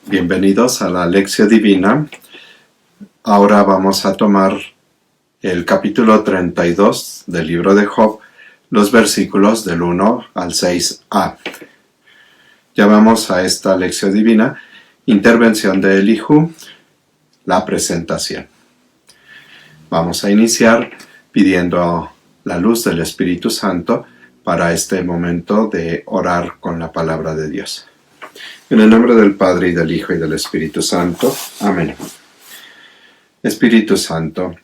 Bienvenidos a la Lección Divina. Ahora vamos a tomar el capítulo 32 del libro de Job, los versículos del 1 al 6a. Llamamos a esta Lección Divina Intervención de Elihu, la presentación. Vamos a iniciar pidiendo la luz del Espíritu Santo para este momento de orar con la palabra de Dios. En el nombre del Padre, y del Hijo, y del Espíritu Santo. Amén. Espíritu Santo,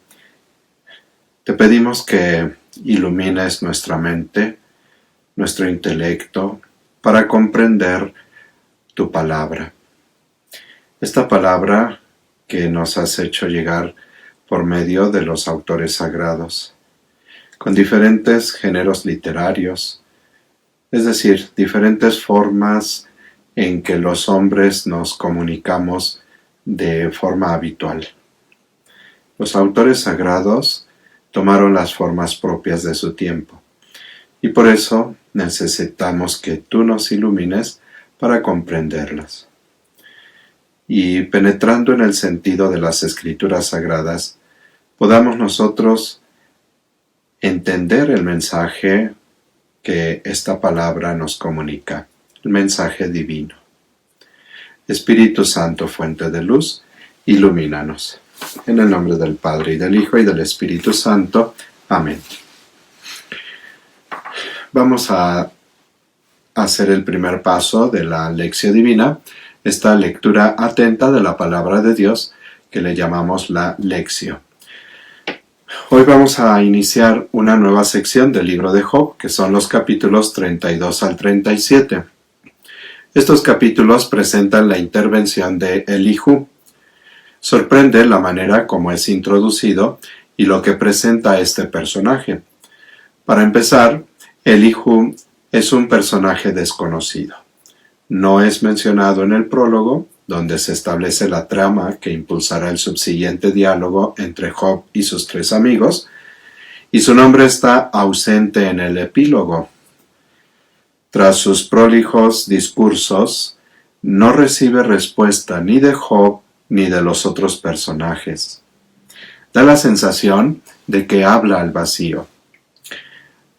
te pedimos que ilumines nuestra mente, nuestro intelecto, para comprender tu palabra. Esta palabra que nos has hecho llegar por medio de los autores sagrados, con diferentes géneros literarios, es decir, diferentes formas en que los hombres nos comunicamos de forma habitual. Los autores sagrados tomaron las formas propias de su tiempo, y por eso necesitamos que tú nos ilumines para comprenderlas. Y penetrando en el sentido de las Escrituras sagradas, podamos nosotros entender el mensaje que esta palabra nos comunica. El mensaje divino. Espíritu Santo, fuente de luz, ilumínanos. En el nombre del Padre, y del Hijo, y del Espíritu Santo. Amén. Vamos a hacer el primer paso de la Lección Divina, esta lectura atenta de la palabra de Dios, que le llamamos la Lección. Hoy vamos a iniciar una nueva sección del libro de Job, que son los capítulos 32 al 37. Estos capítulos presentan la intervención de Elihu. Sorprende la manera como es introducido y lo que presenta este personaje. Para empezar, Elihu es un personaje desconocido. No es mencionado en el prólogo, donde se establece la trama que impulsará el subsiguiente diálogo entre Job y sus tres amigos, y su nombre está ausente en el epílogo. Tras sus prolijos discursos, no recibe respuesta ni de Job ni de los otros personajes. Da la sensación de que habla al vacío.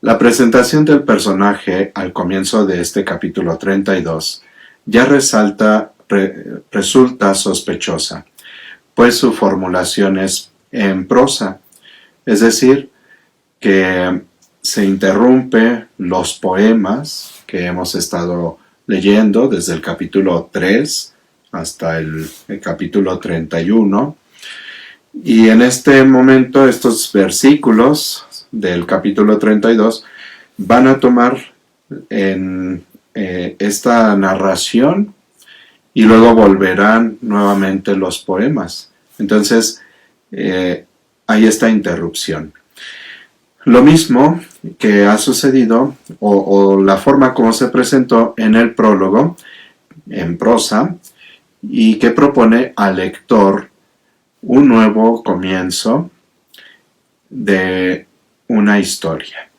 La presentación del personaje al comienzo de este capítulo 32 ya resulta sospechosa, pues su formulación es en prosa, es decir, que se interrumpe los poemas que hemos estado leyendo desde el capítulo 3 hasta el capítulo 31. Y en este momento estos versículos del capítulo 32 van a tomar en esta narración y luego volverán nuevamente los poemas. Entonces hay esta interrupción. Lo mismo que ha sucedido, o la forma como se presentó en el prólogo, en prosa, y que propone al lector un nuevo comienzo de una historia.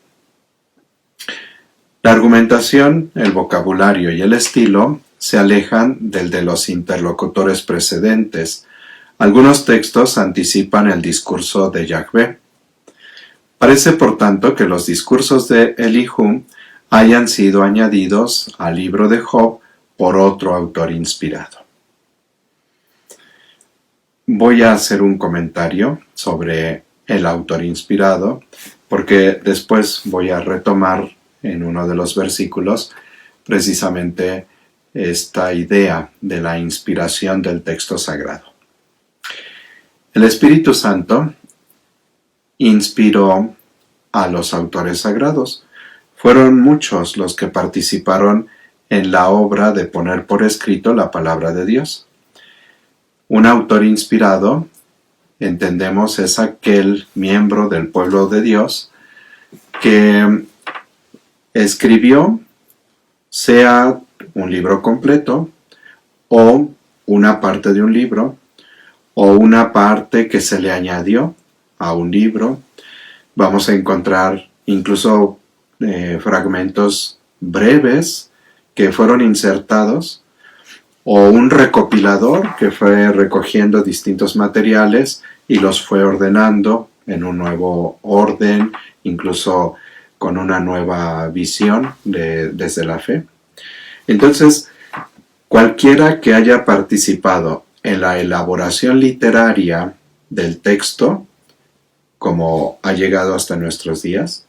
La argumentación, el vocabulario y el estilo se alejan del de los interlocutores precedentes. Algunos textos anticipan el discurso de Yahvé. Parece, por tanto, que los discursos de Elihu hayan sido añadidos al libro de Job por otro autor inspirado. Voy a hacer un comentario sobre el autor inspirado, porque después voy a retomar en uno de los versículos precisamente esta idea de la inspiración del texto sagrado. El Espíritu Santo inspiró a los autores sagrados. Fueron muchos los que participaron en la obra de poner por escrito la palabra de Dios. Un autor inspirado, entendemos, es aquel miembro del pueblo de Dios que escribió, sea un libro completo, o una parte de un libro, o una parte que se le añadió a un libro. Vamos a encontrar incluso fragmentos breves que fueron insertados o un recopilador que fue recogiendo distintos materiales y los fue ordenando en un nuevo orden, incluso con una nueva visión desde la fe. Entonces, cualquiera que haya participado en la elaboración literaria del texto, como ha llegado hasta nuestros días,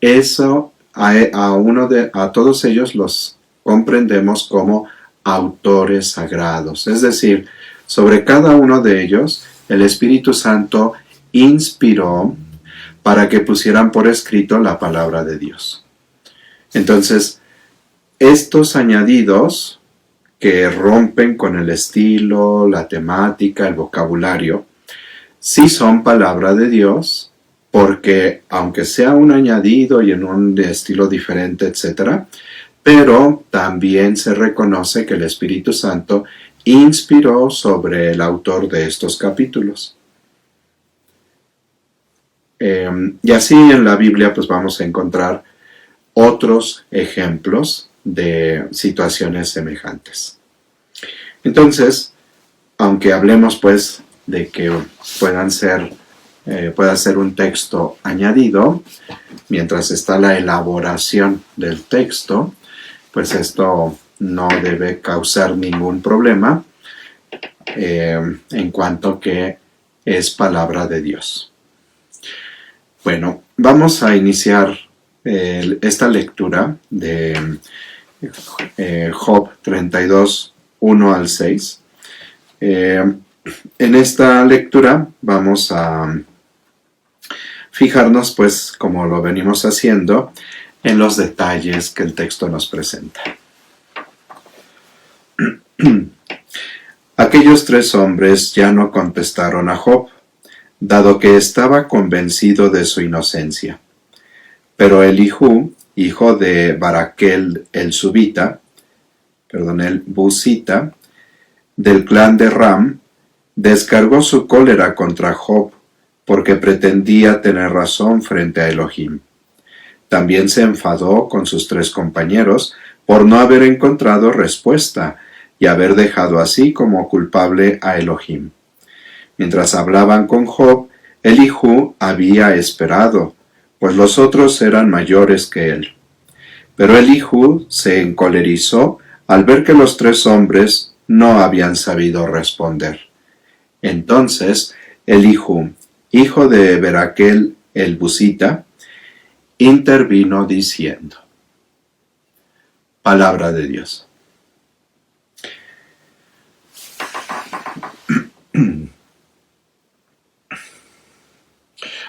eso a todos ellos los comprendemos como autores sagrados. Es decir, sobre cada uno de ellos, el Espíritu Santo inspiró para que pusieran por escrito la palabra de Dios. Entonces, estos añadidos que rompen con el estilo, la temática, el vocabulario, sí son palabra de Dios, porque aunque sea un añadido y en un estilo diferente, etc., pero también se reconoce que el Espíritu Santo inspiró sobre el autor de estos capítulos. Y así en la Biblia pues vamos a encontrar otros ejemplos de situaciones semejantes. Entonces, aunque hablemos pues de que pueda ser un texto añadido, mientras está la elaboración del texto, pues esto no debe causar ningún problema en cuanto que es palabra de Dios. Bueno, vamos a iniciar esta lectura de Job 32, 1 al 6. En esta lectura vamos a fijarnos, pues, como lo venimos haciendo, en los detalles que el texto nos presenta. Aquellos 3 hombres ya no contestaron a Job, dado que estaba convencido de su inocencia. Pero Elihu, hijo de Baraquel el Busita, del clan de Ram, descargó su cólera contra Job, porque pretendía tener razón frente a Elohim. También se enfadó con sus 3 compañeros por no haber encontrado respuesta y haber dejado así como culpable a Elohim. Mientras hablaban con Job, Elihu había esperado, pues los otros eran mayores que él. Pero Elihu se encolerizó al ver que los 3 hombres no habían sabido responder. Entonces Elihu, hijo de Baraquel el Busita, intervino diciendo: Palabra de Dios.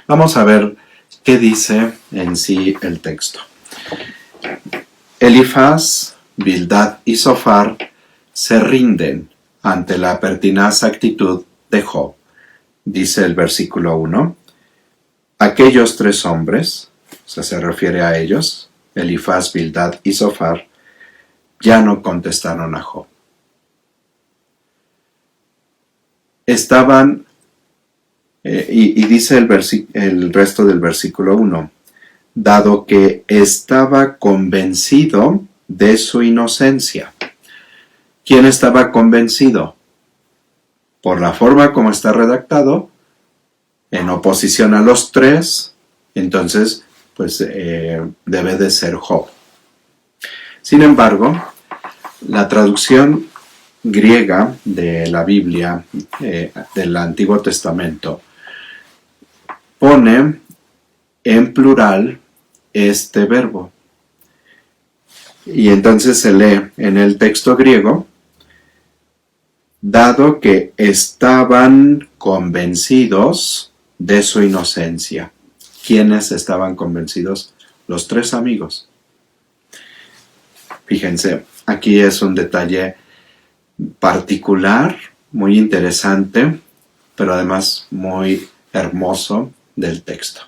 Vamos a ver qué dice en sí el texto. Elifaz, Bildad y Zofar se rinden ante la pertinaz actitud de Job. Dice el versículo 1, aquellos 3 hombres, o sea, se refiere a ellos, Elifaz, Bildad y Zofar, ya no contestaron a Job. Estaban, y dice el resto del versículo 1, dado que estaba convencido de su inocencia. ¿Quién estaba convencido? Por la forma como está redactado, en oposición a los 3, entonces, pues debe de ser Job. Sin embargo, la traducción griega de la Biblia, del Antiguo Testamento, pone en plural este verbo. Y entonces se lee en el texto griego, dado que estaban convencidos de su inocencia. ¿Quiénes estaban convencidos? Los 3 amigos. Fíjense, aquí es un detalle particular, muy interesante, pero además muy hermoso del texto.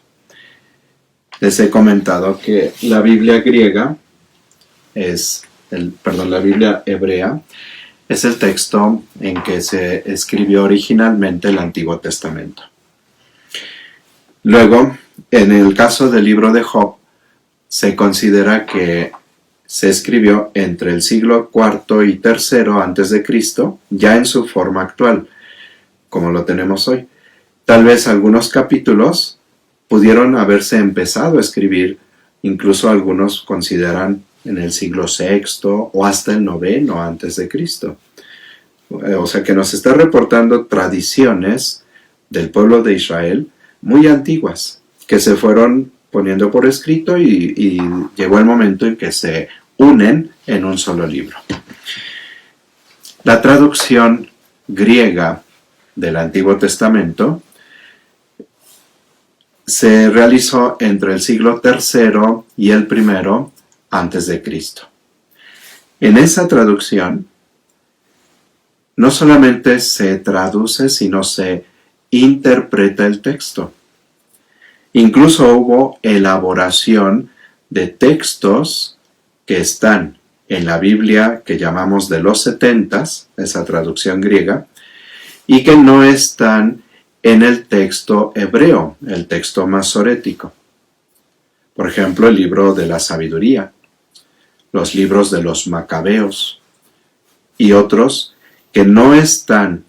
Les he comentado que la Biblia griega la Biblia hebrea es el texto en que se escribió originalmente el Antiguo Testamento. Luego, en el caso del libro de Job, se considera que se escribió entre el siglo IV y III antes de Cristo, ya en su forma actual, como lo tenemos hoy. Tal vez algunos capítulos pudieron haberse empezado a escribir, incluso algunos consideran en el siglo VI o hasta el IX antes de Cristo. O sea que nos está reportando tradiciones del pueblo de Israel muy antiguas, que se fueron poniendo por escrito y llegó el momento en que se unen en un solo libro. La traducción griega del Antiguo Testamento se realizó entre el siglo III y el I antes de Cristo. En esa traducción no solamente se traduce, sino se interpreta el texto. Incluso hubo elaboración de textos que están en la Biblia que llamamos de los 70, esa traducción griega, y que no están en el texto hebreo, el texto masorético. Por ejemplo, el libro de la sabiduría, los libros de los macabeos y otros que no están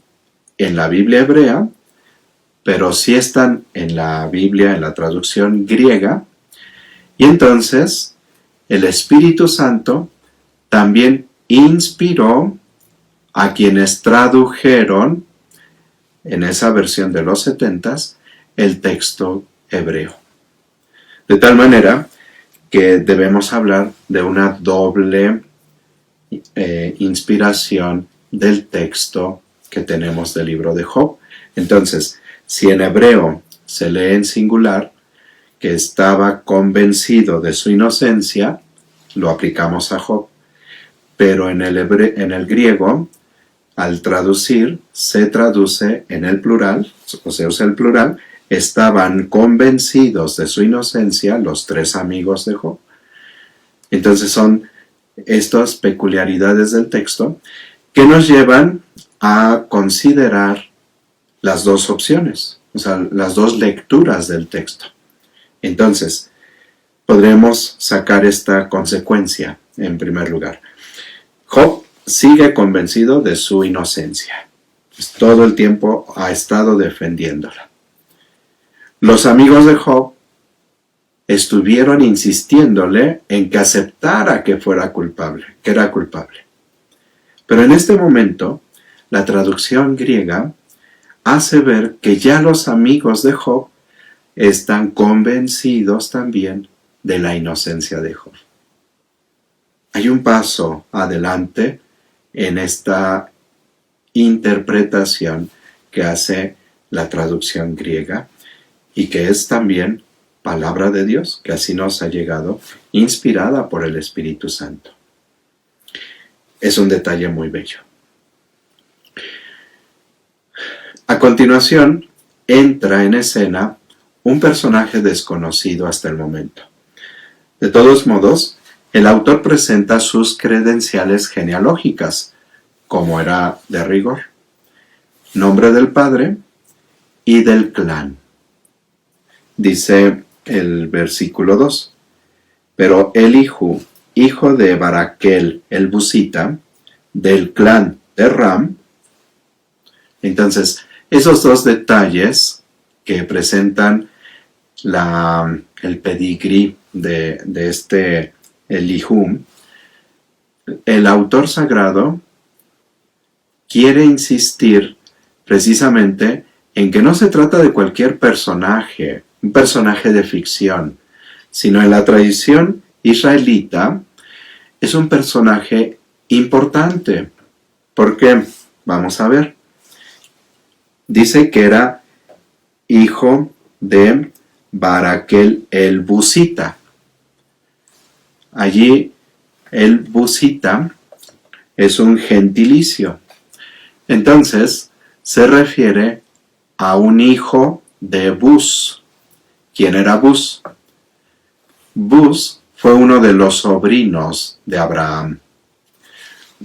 en la Biblia hebrea, pero sí están en la Biblia, en la traducción griega, y entonces el Espíritu Santo también inspiró a quienes tradujeron en esa versión de los 70 el texto hebreo. De tal manera que debemos hablar de una doble inspiración del texto que tenemos del libro de Job. Entonces, si en hebreo se lee en singular, que estaba convencido de su inocencia, lo aplicamos a Job. Pero en el griego, al traducir, se traduce en el plural, o se usa el plural, estaban convencidos de su inocencia los 3 amigos de Job. Entonces son estas peculiaridades del texto que nos llevan a considerar las dos opciones, o sea, las dos lecturas del texto. Entonces, podremos sacar esta consecuencia en primer lugar. Job sigue convencido de su inocencia. Pues todo el tiempo ha estado defendiéndola. Los amigos de Job estuvieron insistiéndole en que aceptara que fuera culpable, que era culpable. Pero en este momento, la traducción griega hace ver que ya los amigos de Job están convencidos también de la inocencia de Job. Hay un paso adelante en esta interpretación que hace la traducción griega y que es también palabra de Dios, que así nos ha llegado, inspirada por el Espíritu Santo. Es un detalle muy bello. A continuación, entra en escena un personaje desconocido hasta el momento. De todos modos, el autor presenta sus credenciales genealógicas, como era de rigor: nombre del padre y del clan. Dice el versículo 2, pero Elihu, hijo de Baraquel el Busita, del clan de Ram. Entonces, esos dos detalles que presentan el pedigrí de este Elihu, el autor sagrado quiere insistir precisamente en que no se trata de cualquier personaje, un personaje de ficción, sino en la tradición israelita es un personaje importante. ¿Por qué? Vamos a ver. Dice que era hijo de Baraquel el Busita. Allí el Busita es un gentilicio. Entonces se refiere a un hijo de Bus. ¿Quién era Bus? Bus fue uno de los sobrinos de Abraham.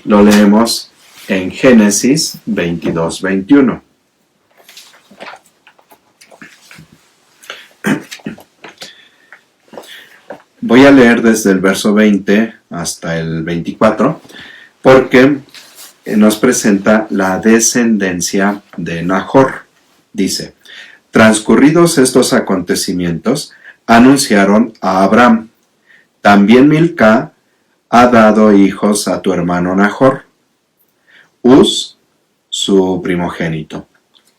Lo leemos en Génesis 22:21. Voy a leer desde el verso 20 hasta el 24, porque nos presenta la descendencia de Nahor. Dice: transcurridos estos acontecimientos, anunciaron a Abraham: también Milca ha dado hijos a tu hermano Nahor. Uz, su primogénito;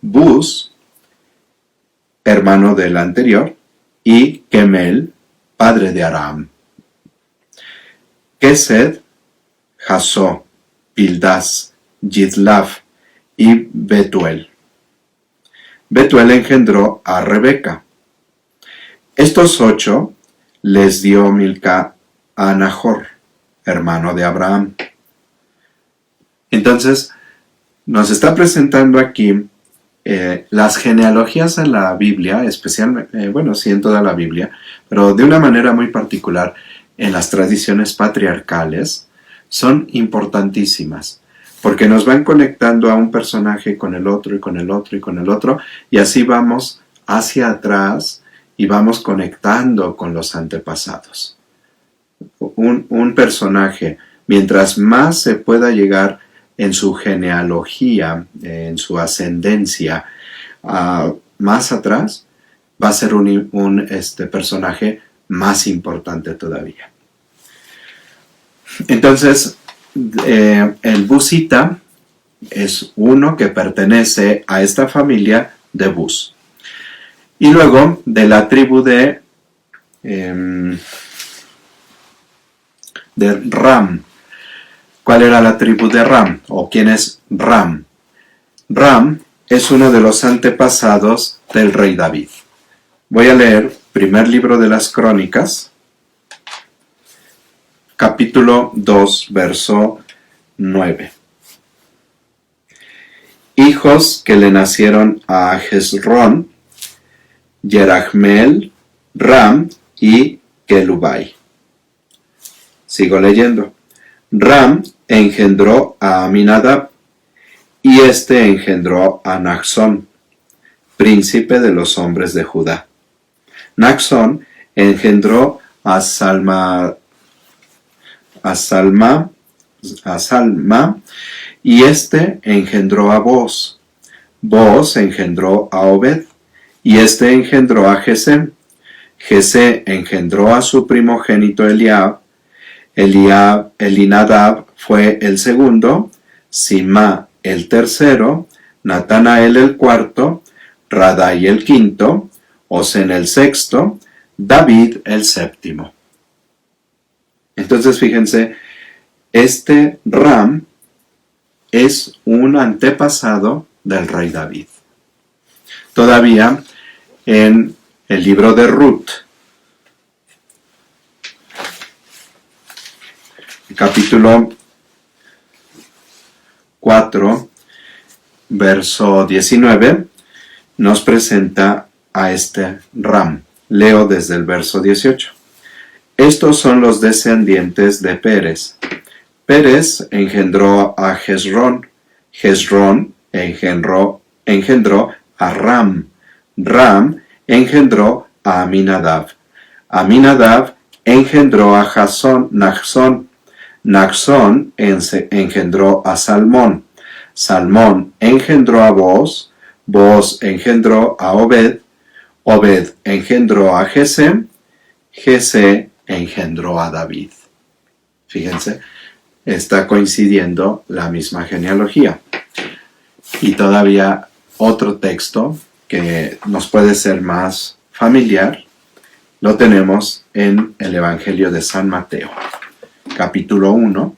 Buz, hermano del anterior; y Kemel, padre de Aram. Kesed, Jasó, Pildas, Yidlaf y Betuel. Betuel engendró a Rebeca. Estos 8 les dio Milca a Nahor, hermano de Abraham. Entonces, nos está presentando aquí las genealogías en la Biblia, especialmente, sí, en toda la Biblia, pero de una manera muy particular en las tradiciones patriarcales, son importantísimas, porque nos van conectando a un personaje con el otro y con el otro y con el otro, y así vamos hacia atrás y vamos conectando con los antepasados. Un personaje, mientras más se pueda llegar en su genealogía, en su ascendencia, más atrás, va a ser un personaje más importante todavía. Entonces, el Buzita es uno que pertenece a esta familia de Buz. Y luego, de la tribu de Ram. ¿Cuál era la tribu de Ram? ¿O quién es Ram? Ram es uno de los antepasados del rey David. Voy a leer primer libro de las Crónicas, capítulo 2, verso 9. Hijos que le nacieron a Hezrón: Yerahmeel, Ram y Kelubai. Sigo leyendo. Ram engendró a Aminadab, y este engendró a Naxón, príncipe de los hombres de Judá. Naxón engendró a Salma, y este engendró a Boz. Boz engendró a Obed, y este engendró a Jesé. Jesé engendró a su primogénito Eliab. Elinadab fue el segundo, Sima el tercero, Natanael el cuarto, Radai el quinto, Osen el sexto, David el séptimo. Entonces fíjense, este Ram es un antepasado del rey David. Todavía en el libro de Ruth, capítulo 4, verso 19, nos presenta a este Ram. Leo desde el verso 18. Estos son los descendientes de Pérez. Pérez engendró a Hezrón. Hezrón engendró a Ram. Ram engendró a Aminadab. Aminadab engendró a Naxón. Naxón engendró a Salmón. Salmón engendró a Boz. Boz engendró a Obed. Obed engendró a Jesé. Jesé engendró a David. Fíjense, está coincidiendo la misma genealogía. Y todavía otro texto que nos puede ser más familiar, lo tenemos en el Evangelio de San Mateo, capítulo 1,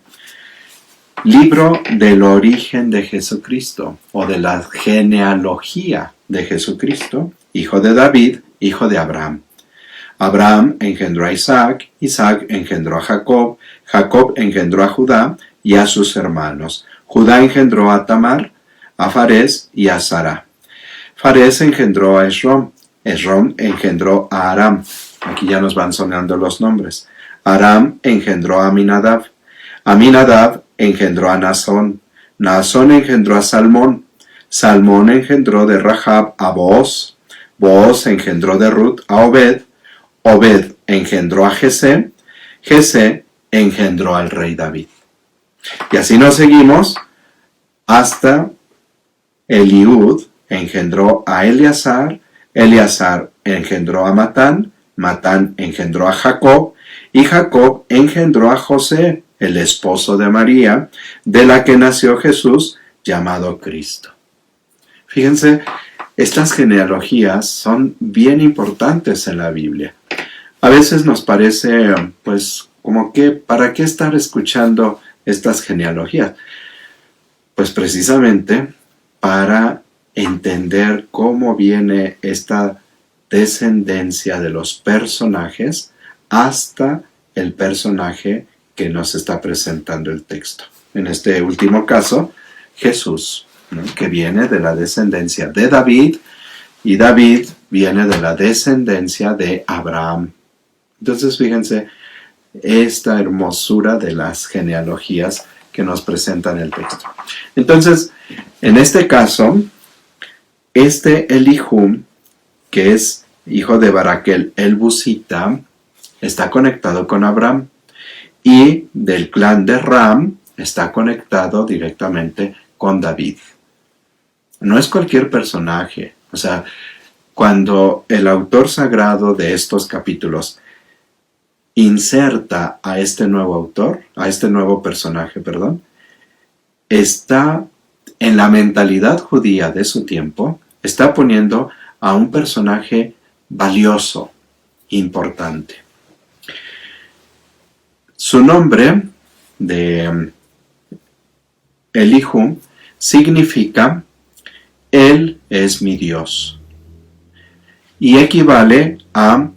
libro del origen de Jesucristo, o de la genealogía de Jesucristo, hijo de David, hijo de Abraham. Abraham engendró a Isaac, Isaac engendró a Jacob, Jacob engendró a Judá y a sus hermanos. Judá engendró a Tamar, a Farés y a Sara. Farés engendró a Esrom, Esrom engendró a Aram. Aquí ya nos van sonando los nombres. Aram engendró a Aminadab, Aminadab engendró a Naasón, Naasón engendró a Salmón, Salmón engendró de Rahab a Booz, Booz engendró de Ruth a Obed, Obed engendró a Jesé, Jesé engendró al rey David. Y así nos seguimos hasta Eliud engendró a Eleazar, Eleazar engendró a Matán, Matán engendró a Jacob, y Jacob engendró a José, el esposo de María, de la que nació Jesús, llamado Cristo. Fíjense, estas genealogías son bien importantes en la Biblia. A veces nos parece, pues, como que, ¿para qué estar escuchando estas genealogías? Pues precisamente para entender cómo viene esta descendencia de los personajes hasta el personaje que nos está presentando el texto. En este último caso, Jesús, ¿no?, que viene de la descendencia de David, y David viene de la descendencia de Abraham. Entonces, fíjense esta hermosura de las genealogías que nos presentan el texto. Entonces, en este caso, Elihum, que es hijo de Baraquel el Busita, está conectado con Abraham, y del clan de Ram está conectado directamente con David. No es cualquier personaje. O sea, cuando el autor sagrado de estos capítulos inserta a este nuevo autor, a este nuevo personaje, está en la mentalidad judía de su tiempo, está poniendo a un personaje valioso, importante. Su nombre de Elihu significa Él es mi Dios, y equivale a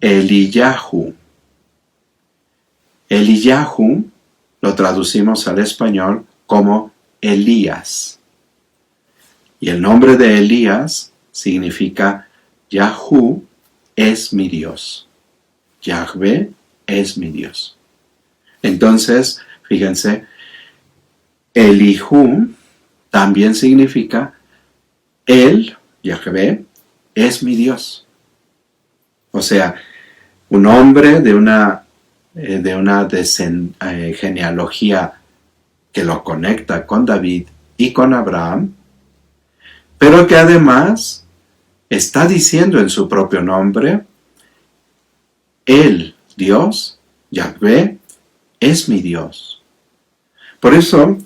Eliyahu. Eliyahu lo traducimos al español como Elías. Y el nombre de Elías significa Yahú es mi Dios. Yahvé es mi Dios. Entonces, fíjense, Elihu también significa Él, Yahvé, es mi Dios. O sea, un hombre de una genealogía que lo conecta con David y con Abraham, pero que además está diciendo en su propio nombre, Él, Dios, Yahvé, es mi Dios. Por eso,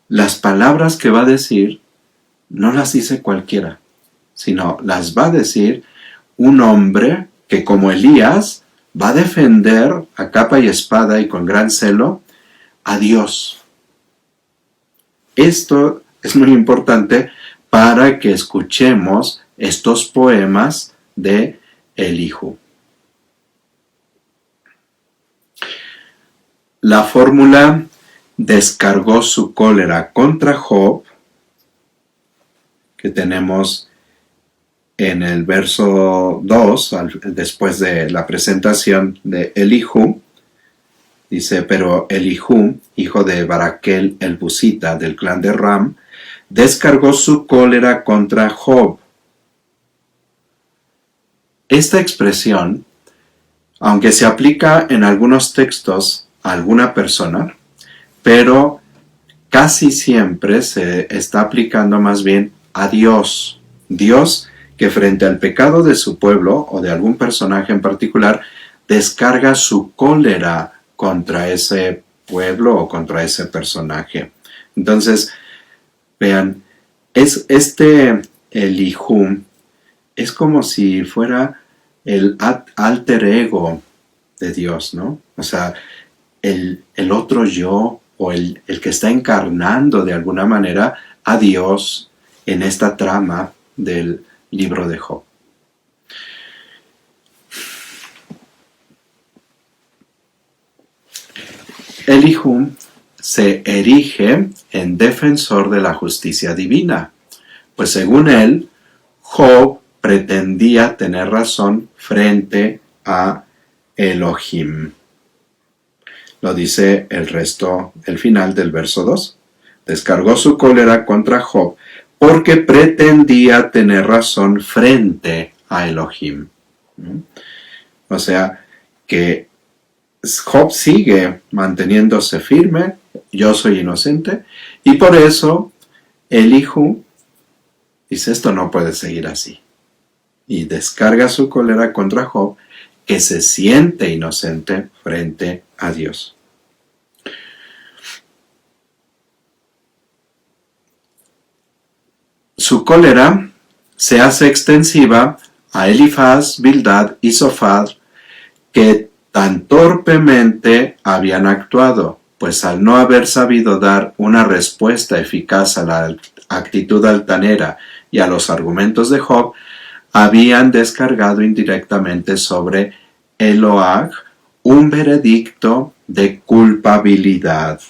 las palabras que va a decir no las dice cualquiera, sino las va a decir un hombre que, como Elías, va a defender a capa y espada y con gran celo a Dios. Esto es muy importante para que escuchemos estos poemas de Elihu. La fórmula descargó su cólera contra Job, que tenemos en el verso 2, después de la presentación de Elihu, dice, pero Elihu, hijo de Baraquel el Busita del clan de Ram, descargó su cólera contra Job. Esta expresión, aunque se aplica en algunos textos a alguna persona, pero casi siempre se está aplicando más bien a Dios. Dios que frente al pecado de su pueblo o de algún personaje en particular, descarga su cólera contra ese pueblo o contra ese personaje. Entonces, vean, este Elihu es como si fuera el alter ego de Dios, ¿no? O sea, el otro yo, o el que está encarnando de alguna manera a Dios en esta trama del libro de Job. Elihu se erige en defensor de la justicia divina, pues según él, Job pretendía tener razón frente a Elohim. Lo dice el final del verso 2. Descargó su cólera contra Job porque pretendía tener razón frente a Elohim. O sea, que Job sigue manteniéndose firme, yo soy inocente, y por eso Elihu dice, esto no puede seguir así. Y descarga su cólera contra Job, que se siente inocente frente a Dios. Su cólera se hace extensiva a Elifaz, Bildad y Zofar, que tan torpemente habían actuado, pues al no haber sabido dar una respuesta eficaz a la actitud altanera y a los argumentos de Job, habían descargado indirectamente sobre Eloah un veredicto de culpabilidad.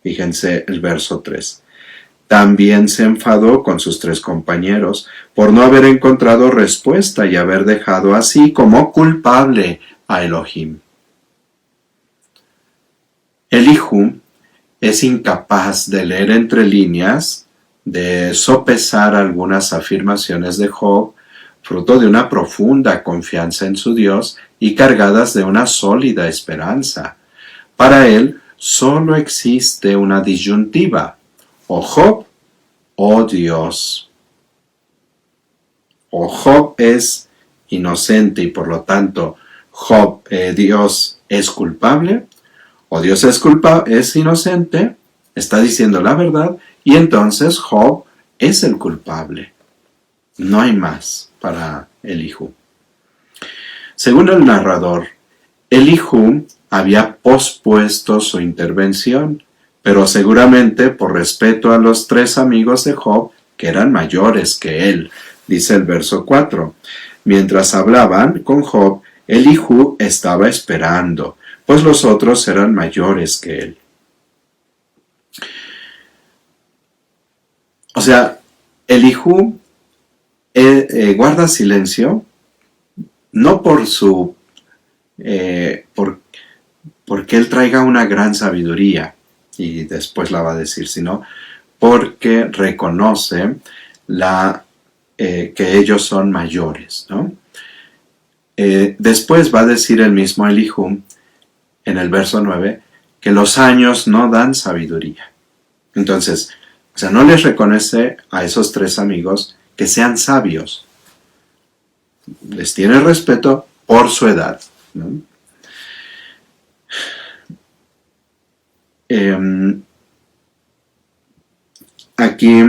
Fíjense el verso 3. También se enfadó con sus 3 compañeros por no haber encontrado respuesta y haber dejado así como culpable a Elohim. Elihu es incapaz de leer entre líneas, de sopesar algunas afirmaciones de Job, fruto de una profunda confianza en su Dios y cargadas de una sólida esperanza. Para él solo existe una disyuntiva: o Job o Dios. O Job es inocente y por lo tanto Dios es culpable, o Dios es inocente, está diciendo la verdad, y entonces Job es el culpable. No hay más para Elihu. Según el narrador, Elihu había pospuesto su intervención, pero seguramente por respeto a los 3 amigos de Job, que eran mayores que él. Dice el verso 4. Mientras hablaban con Job, Elihu estaba esperando, pues los otros eran mayores que él. O sea, Elihu guarda silencio, no por su porque él traiga una gran sabiduría, y después la va a decir, sino porque reconoce que ellos son mayores, ¿no? Después va a decir el mismo Elihu en el verso 9 que los años no dan sabiduría. Entonces, o sea, no les reconoce a esos 3 amigos que sean sabios. Les tiene respeto por su edad, ¿no? Aquí,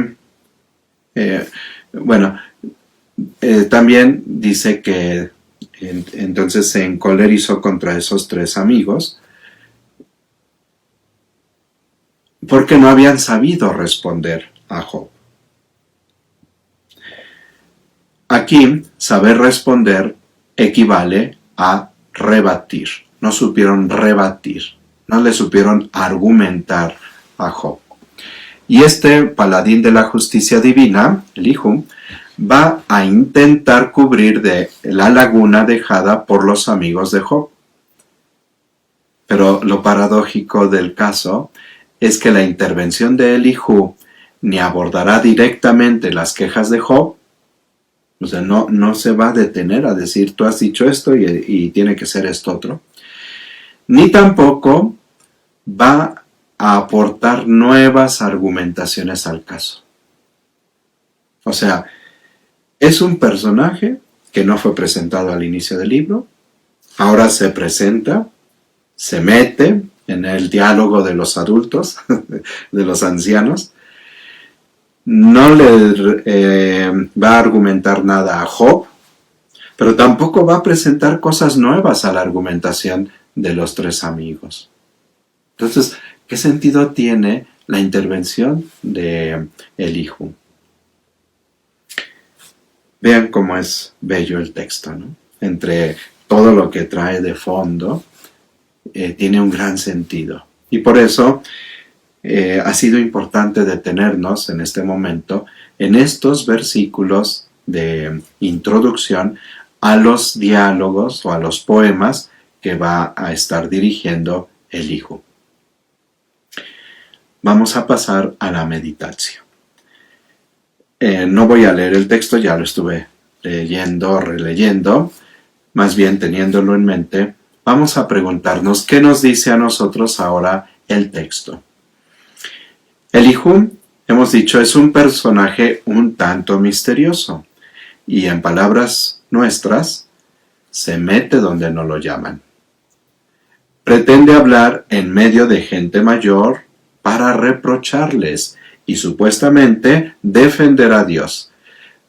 también dice que entonces se encolerizó contra esos 3 amigos porque no habían sabido responder a Job. Aquí, saber responder equivale a rebatir. No supieron rebatir, no le supieron argumentar a Job. Y este paladín de la justicia divina, Elihu, va a intentar cubrir de la laguna dejada por los amigos de Job. Pero lo paradójico del caso es que la intervención de Elihu ni abordará directamente las quejas de Job, o sea, no se va a detener a decir, tú has dicho esto y tiene que ser esto otro, ni tampoco va a aportar nuevas argumentaciones al caso. O sea, es un personaje que no fue presentado al inicio del libro, ahora se presenta, se mete en el diálogo de los adultos, de los ancianos, no le va a argumentar nada a Job, pero tampoco va a presentar cosas nuevas a la argumentación de los 3 amigos. Entonces, ¿qué sentido tiene la intervención de Elihu? Vean cómo es bello el texto, ¿no? Entre todo lo que trae de fondo, tiene un gran sentido. Y por eso ha sido importante detenernos en este momento en estos versículos de introducción a los diálogos o a los poemas que va a estar dirigiendo Elihu. Vamos a pasar a la meditación. No voy a leer el texto, ya lo estuve leyendo, releyendo, más bien teniéndolo en mente, vamos a preguntarnos qué nos dice a nosotros ahora el texto. Elihu, hemos dicho, es un personaje un tanto misterioso y en palabras nuestras, se mete donde no lo llaman. Pretende hablar en medio de gente mayor para reprocharles y supuestamente defender a Dios,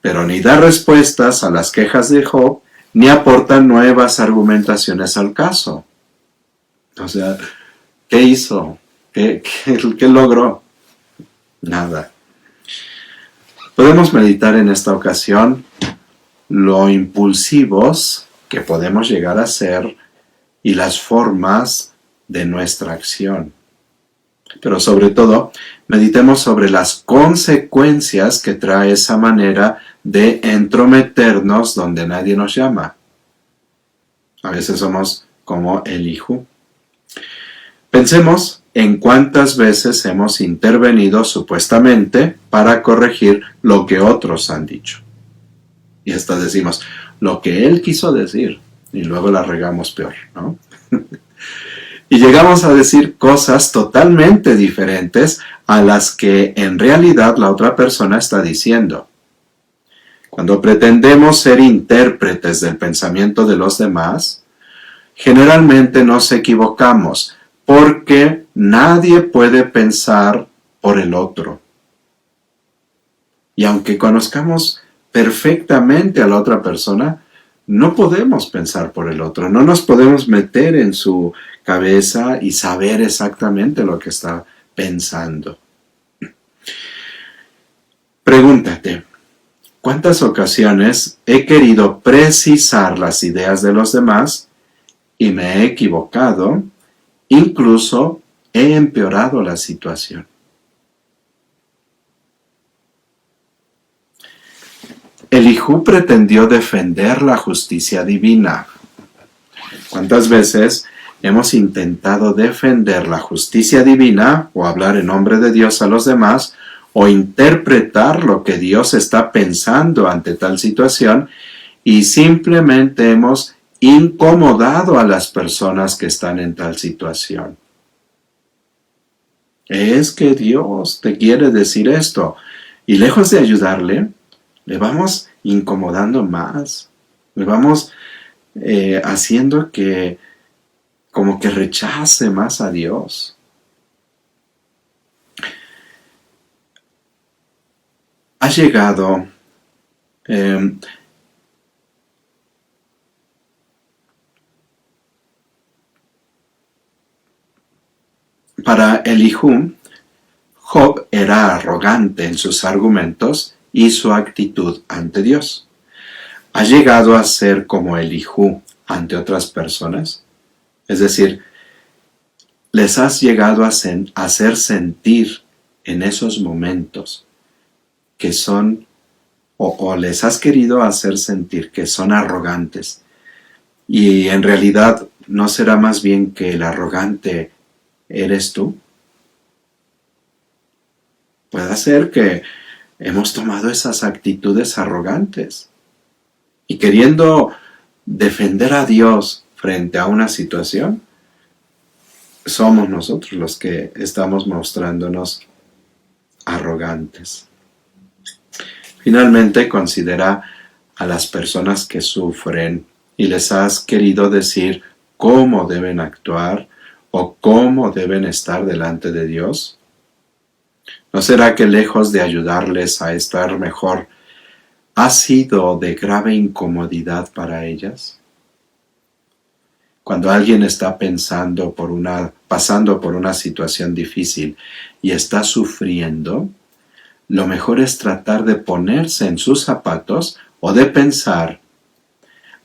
pero ni da respuestas a las quejas de Job ni aporta nuevas argumentaciones al caso. O sea, ¿qué hizo? ¿Qué logró? Nada. Podemos meditar en esta ocasión lo impulsivos que podemos llegar a ser y las formas de nuestra acción. Pero sobre todo, meditemos sobre las consecuencias que trae esa manera de entrometernos donde nadie nos llama. A veces somos como Elihu. Pensemos en cuántas veces hemos intervenido supuestamente para corregir lo que otros han dicho. Y hasta decimos lo que él quiso decir y luego la regamos peor, ¿no? Y llegamos a decir cosas totalmente diferentes a las que en realidad la otra persona está diciendo. Cuando pretendemos ser intérpretes del pensamiento de los demás, generalmente nos equivocamos porque nadie puede pensar por el otro. Y aunque conozcamos perfectamente a la otra persona, no podemos pensar por el otro, no nos podemos meter en su cabeza y saber exactamente lo que está pensando. Pregúntate, ¿cuántas ocasiones he querido precisar las ideas de los demás y me he equivocado, incluso he empeorado la situación? Elihu pretendió defender la justicia divina. ¿Cuántas veces hemos intentado defender la justicia divina o hablar en nombre de Dios a los demás o interpretar lo que Dios está pensando ante tal situación y simplemente hemos incomodado a las personas que están en tal situación? Es que Dios te quiere decir esto y lejos de ayudarle, le vamos incomodando más, le vamos haciendo que como que rechace más a Dios. Ha llegado para Elihu, Job era arrogante en sus argumentos y su actitud ante Dios. ¿Ha llegado a ser como Elihu ante otras personas? Es decir, ¿les has llegado a hacer sentir en esos momentos que son, o les has querido hacer sentir que son arrogantes? Y en realidad, ¿no será más bien que el arrogante eres tú? Puede ser que hemos tomado esas actitudes arrogantes y queriendo defender a Dios frente a una situación, somos nosotros los que estamos mostrándonos arrogantes. Finalmente, considera a las personas que sufren y les has querido decir cómo deben actuar o cómo deben estar delante de Dios. ¿No será que lejos de ayudarles a estar mejor, ha sido de grave incomodidad para ellas? Cuando alguien está pasando por una situación difícil y está sufriendo, lo mejor es tratar de ponerse en sus zapatos o de pensar,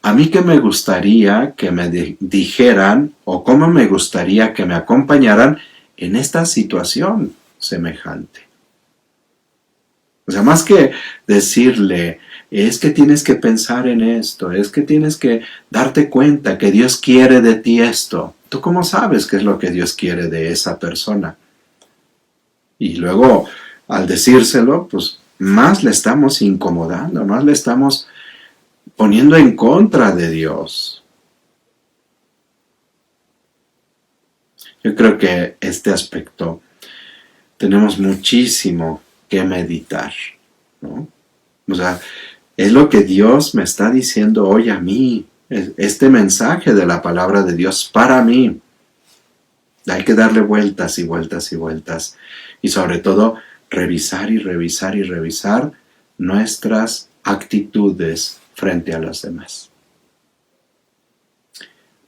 a mí qué me gustaría que me dijeran o cómo me gustaría que me acompañaran en esta situación semejante. O sea, más que decirle, es que tienes que pensar en esto, es que tienes que darte cuenta que Dios quiere de ti esto. ¿Tú cómo sabes qué es lo que Dios quiere de esa persona? Y luego, al decírselo, pues más le estamos incomodando, más le estamos poniendo en contra de Dios. Yo creo que este aspecto tenemos muchísimo que meditar, ¿no? O sea, es lo que Dios me está diciendo hoy a mí. Este mensaje de la palabra de Dios para mí. Hay que darle vueltas y vueltas y vueltas. Y sobre todo, revisar y revisar y revisar nuestras actitudes frente a los demás.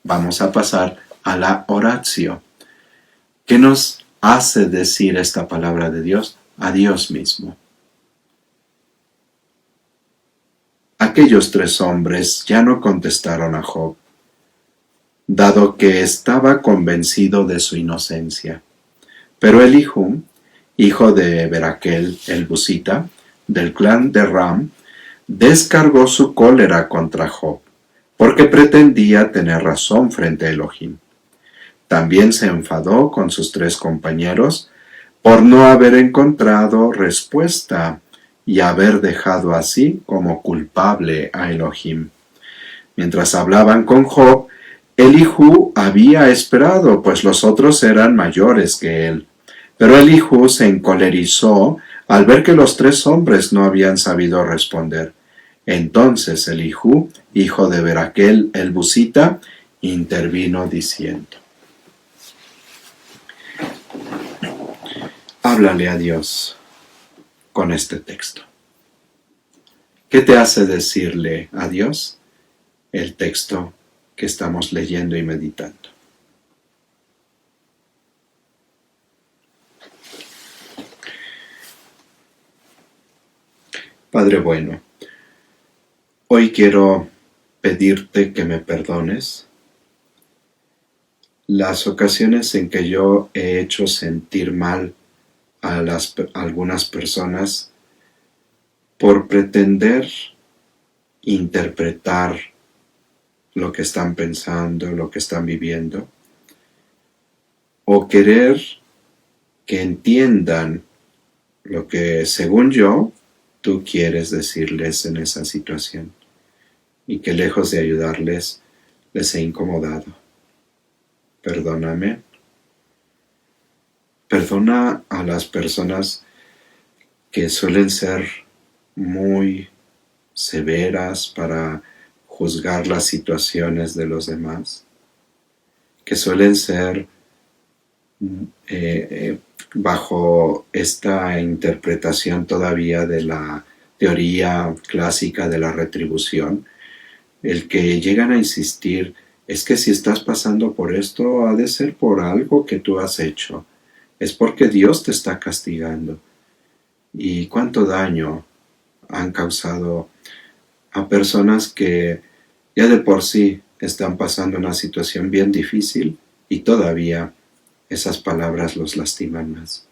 Vamos a pasar a la oración. ¿Qué nos hace decir esta palabra de Dios? A Dios mismo. Aquellos 3 hombres ya no contestaron a Job, dado que estaba convencido de su inocencia. Pero Elihu, hijo de Beraquel el Busita, del clan de Ram, descargó su cólera contra Job, porque pretendía tener razón frente a Elohim. También se enfadó con sus 3 compañeros por no haber encontrado respuesta y haber dejado así como culpable a Elohim. Mientras hablaban con Job, Elihu había esperado, pues los otros eran mayores que él. Pero Elihu se encolerizó al ver que los 3 hombres no habían sabido responder. Entonces Elihu, hijo de Beraquel el Busita, intervino diciendo: háblale a Dios con este texto. ¿Qué te hace decirle a Dios el texto que estamos leyendo y meditando? Padre bueno, hoy quiero pedirte que me perdones las ocasiones en que yo he hecho sentir mal a algunas personas por pretender interpretar lo que están pensando, lo que están viviendo, o querer que entiendan lo que, según yo, tú quieres decirles en esa situación, y que lejos de ayudarles, les he incomodado. Perdóname. Perdona a las personas que suelen ser muy severas para juzgar las situaciones de los demás, que suelen ser bajo esta interpretación todavía de la teoría clásica de la retribución, el que llegan a insistir es que si estás pasando por esto ha de ser por algo que tú has hecho, es porque Dios te está castigando. ¿Y cuánto daño han causado a personas que ya de por sí están pasando una situación bien difícil y todavía esas palabras los lastiman más?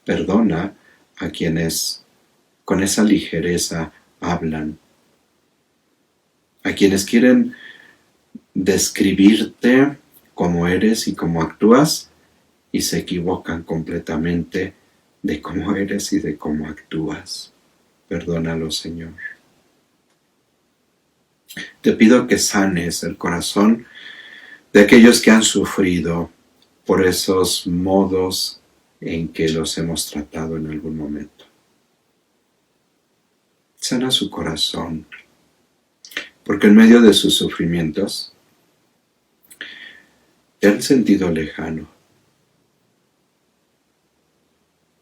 Perdona a quienes con esa ligereza hablan, a quienes quieren describirte como eres y cómo actúas y se equivocan completamente de cómo eres y de cómo actúas. Perdónalo, Señor. Te pido que sanes el corazón de aquellos que han sufrido por esos modos en que los hemos tratado en algún momento. Sana su corazón, porque en medio de sus sufrimientos te han sentido lejano.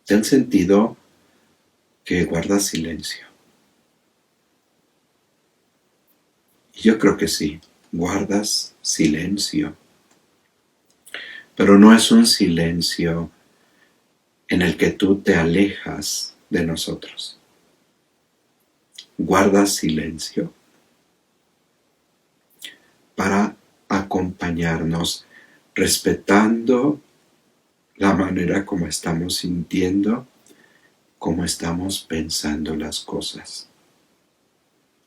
Te han sentido que guardas silencio. Y yo creo que sí, guardas silencio. Pero no es un silencio en el que tú te alejas de nosotros. Guardas silencio para acompañarnos, respetando la manera como estamos sintiendo, como estamos pensando las cosas.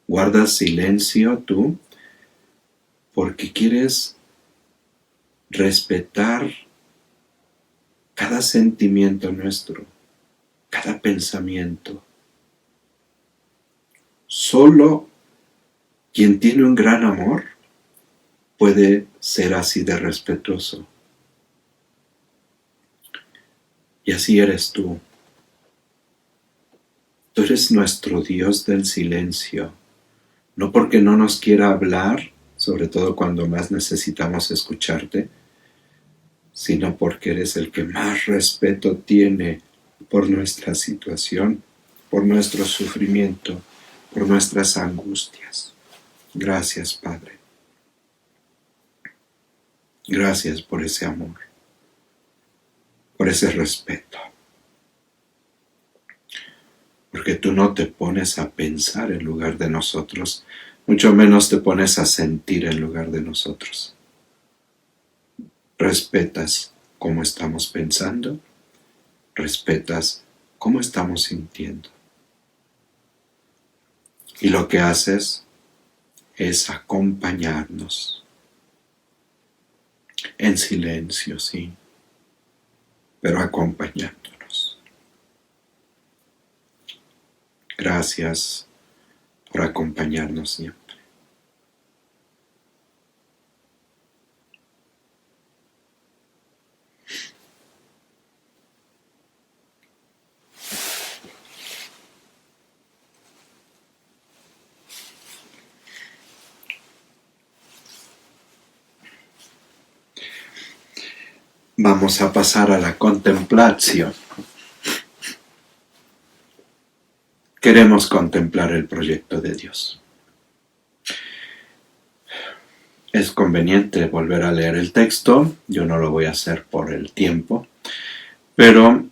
Guardas silencio tú porque quieres respetar cada sentimiento nuestro, cada pensamiento. Solo quien tiene un gran amor puede ser así de respetuoso. Y así eres tú. Tú eres nuestro Dios del silencio. No porque no nos quiera hablar, sobre todo cuando más necesitamos escucharte, sino porque eres el que más respeto tiene por nuestra situación, por nuestro sufrimiento, por nuestras angustias. Gracias, Padre. Gracias por ese amor, por ese respeto. Porque tú no te pones a pensar en lugar de nosotros, mucho menos te pones a sentir en lugar de nosotros. Respetas cómo estamos pensando, respetas cómo estamos sintiendo. Y lo que haces es acompañarnos. En silencio, sí, pero acompañándonos. Gracias por acompañarnos siempre. Vamos a pasar a la contemplación. Queremos contemplar el proyecto de Dios. Es conveniente volver a leer el texto. Yo no lo voy a hacer por el tiempo, pero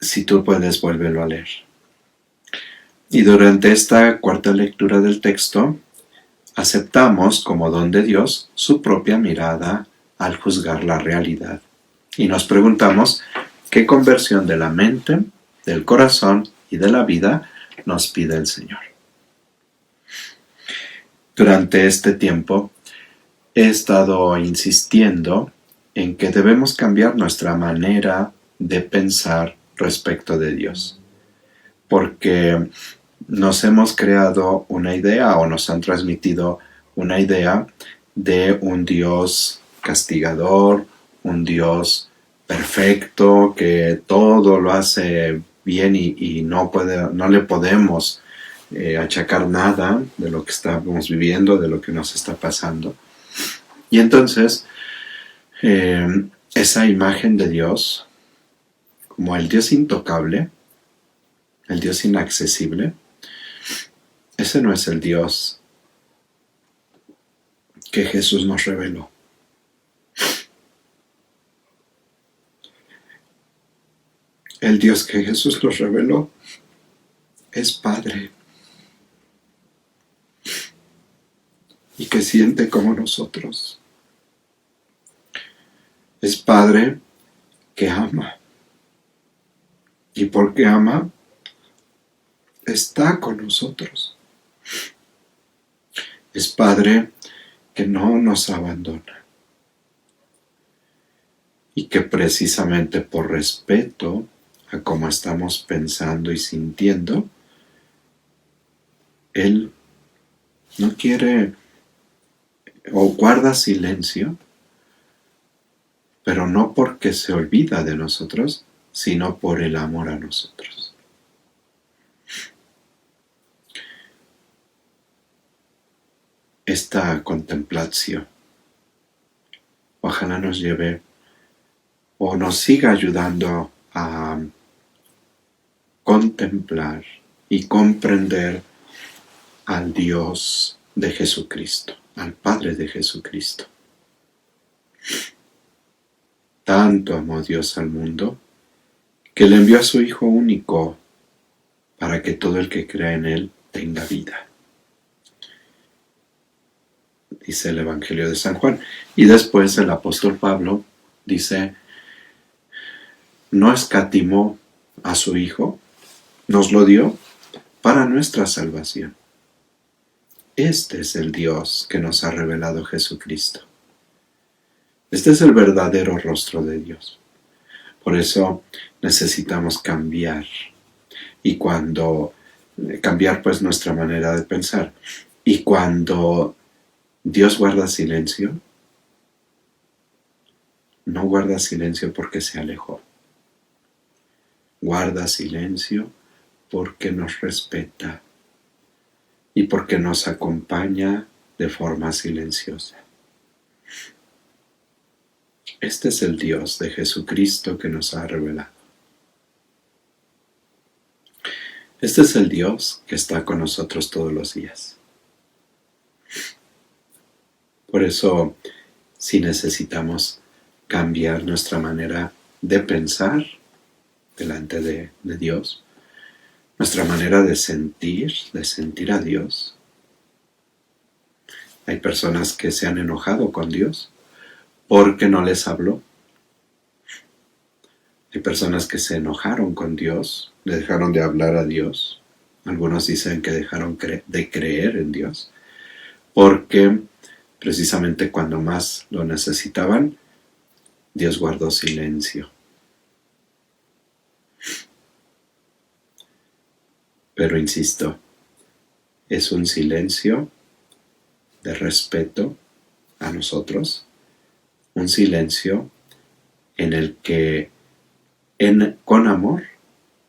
si tú puedes, vuélvelo a leer. Y durante esta cuarta lectura del texto, aceptamos como don de Dios su propia mirada al juzgar la realidad. Y nos preguntamos qué conversión de la mente, del corazón y de la vida nos pide el Señor. Durante este tiempo he estado insistiendo en que debemos cambiar nuestra manera de pensar respecto de Dios, porque nos hemos creado una idea o nos han transmitido una idea de un Dios castigador, un Dios perfecto, que todo lo hace bien y no le podemos achacar nada de lo que estamos viviendo, de lo que nos está pasando. Y entonces, esa imagen de Dios, como el Dios intocable, el Dios inaccesible, ese no es el Dios que Jesús nos reveló. El Dios que Jesús nos reveló es Padre y que siente como nosotros. Es Padre que ama. Y porque ama, está con nosotros. Es Padre que no nos abandona. Y que precisamente por respeto a cómo estamos pensando y sintiendo, Él no quiere o guarda silencio, pero no porque se olvida de nosotros, sino por el amor a nosotros. Esta contemplación ojalá nos lleve o nos siga ayudando a contemplar y comprender al Dios de Jesucristo, al Padre de Jesucristo. Tanto amó Dios al mundo que le envió a su Hijo único para que todo el que crea en Él tenga vida. Dice el Evangelio de San Juan. Y después el apóstol Pablo dice, no escatimó a su Hijo, nos lo dio para nuestra salvación. Este es el Dios que nos ha revelado Jesucristo. Este es el verdadero rostro de Dios. Por eso necesitamos cambiar. Y cuando cambiar pues nuestra manera de pensar. Y cuando Dios guarda silencio, no guarda silencio porque se alejó. guarda silencio porque nos respeta y porque nos acompaña de forma silenciosa. Este es el Dios de Jesucristo que nos ha revelado. Este es el Dios que está con nosotros todos los días. Por eso, si necesitamos cambiar nuestra manera de pensar delante de Dios, nuestra manera de sentir a Dios. Hay personas que se han enojado con Dios porque no les habló. Hay personas que se enojaron con Dios, le dejaron de hablar a Dios. Algunos dicen que dejaron de creer en Dios, porque precisamente cuando más lo necesitaban, Dios guardó silencio. Pero insisto, es un silencio de respeto a nosotros, un silencio en el que con amor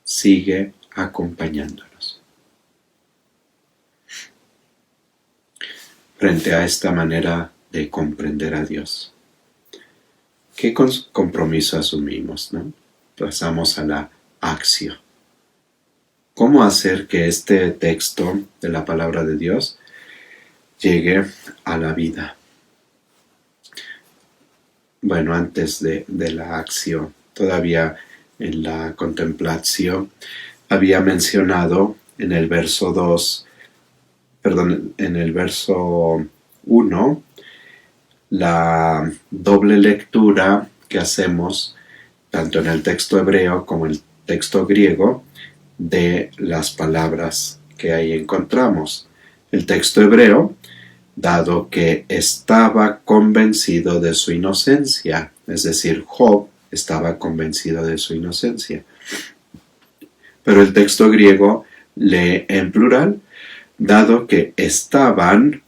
sigue acompañándonos. Frente a esta manera de comprender a Dios, ¿qué compromiso asumimos, no? Pasamos a la acción. ¿Cómo hacer que este texto de la palabra de Dios llegue a la vida? Bueno, antes de la acción, todavía en la contemplación, había mencionado en el verso 1, la doble lectura que hacemos, tanto en el texto hebreo como en el texto griego, de las palabras que ahí encontramos. El texto hebreo, dado que estaba convencido de su inocencia, es decir, Job estaba convencido de su inocencia. Pero el texto griego lee en plural, dado que estaban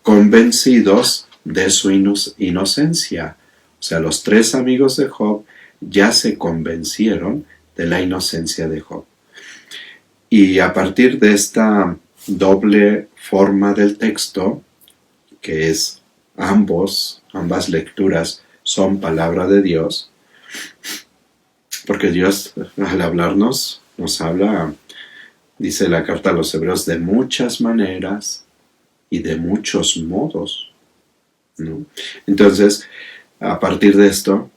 convencidos de su inocencia. O sea, los tres amigos de Job ya se convencieron de la inocencia de Job. Y a partir de esta doble forma del texto, que es ambas lecturas son palabra de Dios, porque Dios al hablarnos nos habla, dice la carta a los hebreos, de muchas maneras y de muchos modos, ¿no? Entonces, a partir de esto,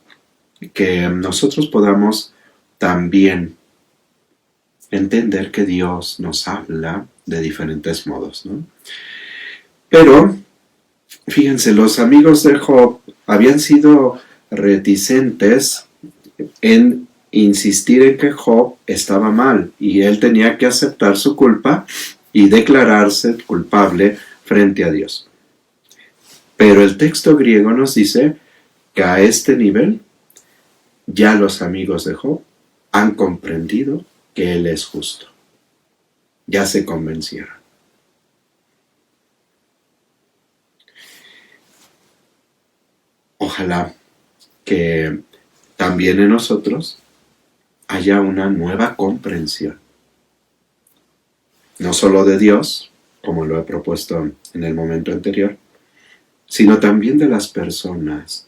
que nosotros podamos también entender que Dios nos habla de diferentes modos, ¿no? Pero, fíjense, los amigos de Job habían sido reticentes en insistir en que Job estaba mal y él tenía que aceptar su culpa y declararse culpable frente a Dios. Pero el texto griego nos dice que a este nivel ya los amigos de Job han comprendido que él es justo. Ya se convencieron. Ojalá que también en nosotros haya una nueva comprensión. No solo de Dios, como lo he propuesto en el momento anterior, sino también de las personas.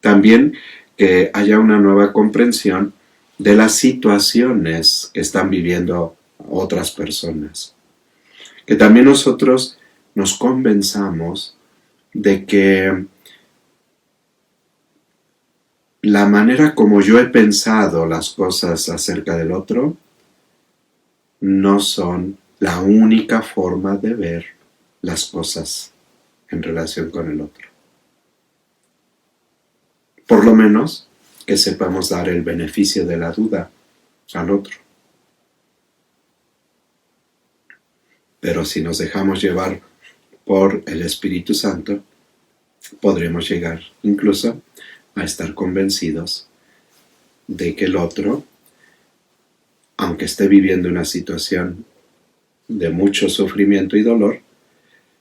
También que haya una nueva comprensión de las situaciones que están viviendo otras personas. Que también nosotros nos convenzamos de que la manera como yo he pensado las cosas acerca del otro no son la única forma de ver las cosas en relación con el otro. Por lo menos que sepamos dar el beneficio de la duda al otro. Pero si nos dejamos llevar por el Espíritu Santo, podremos llegar incluso a estar convencidos de que el otro, aunque esté viviendo una situación de mucho sufrimiento y dolor,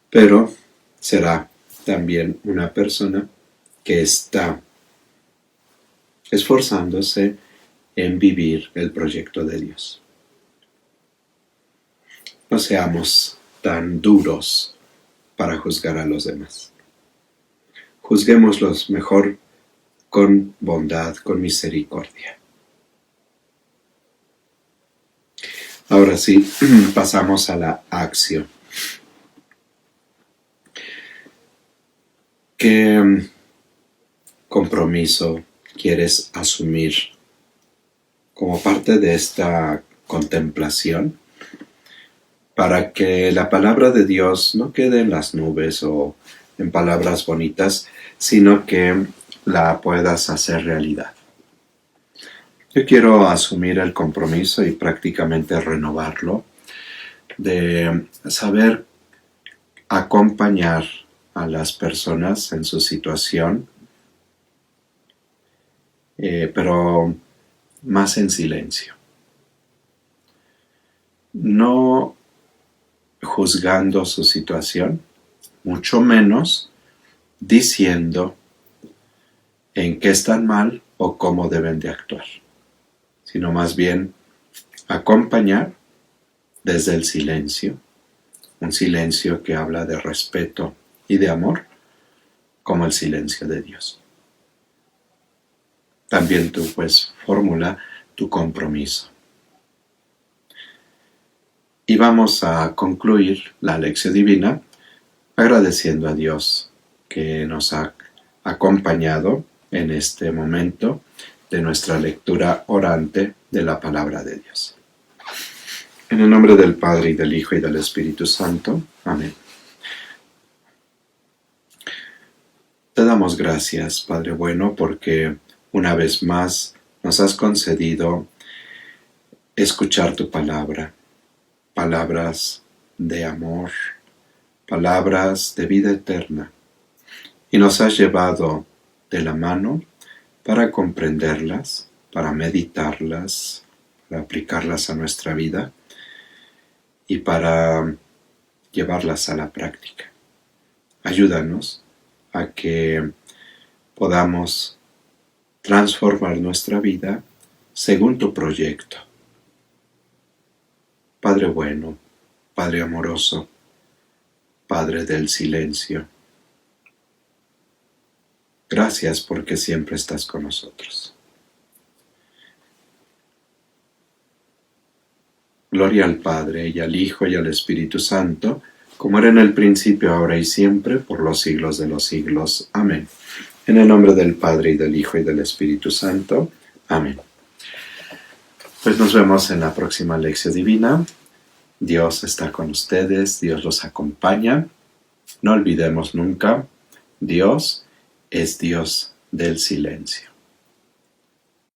pero será también una persona que está esforzándose en vivir el proyecto de Dios. No seamos tan duros para juzgar a los demás. Juzguémoslos mejor con bondad, con misericordia. Ahora sí, pasamos a la acción. ¿Qué compromiso quieres asumir como parte de esta contemplación para que la palabra de Dios no quede en las nubes o en palabras bonitas, sino que la puedas hacer realidad? Yo quiero asumir el compromiso y prácticamente renovarlo de saber acompañar a las personas en su situación, pero más en silencio. No juzgando su situación, mucho menos diciendo en qué están mal o cómo deben de actuar, sino más bien acompañar desde el silencio, un silencio que habla de respeto y de amor, como el silencio de Dios. También tú pues formula tu compromiso. Y vamos a concluir la lección divina agradeciendo a Dios que nos ha acompañado en este momento de nuestra lectura orante de la palabra de Dios. En el nombre del Padre, y del Hijo, y del Espíritu Santo. Amén. Te damos gracias, Padre bueno, porque una vez más nos has concedido escuchar tu palabra, palabras de amor, palabras de vida eterna, y nos has llevado de la mano para comprenderlas, para meditarlas, para aplicarlas a nuestra vida y para llevarlas a la práctica. Ayúdanos a que podamos transformar nuestra vida según tu proyecto. Padre bueno, Padre amoroso, Padre del silencio, gracias porque siempre estás con nosotros. Gloria al Padre, y al Hijo, y al Espíritu Santo, como era en el principio, ahora y siempre, por los siglos de los siglos. Amén. En el nombre del Padre, y del Hijo, y del Espíritu Santo. Amén. Pues nos vemos en la próxima lección divina. Dios está con ustedes, Dios los acompaña. No olvidemos nunca, Dios es Dios del silencio.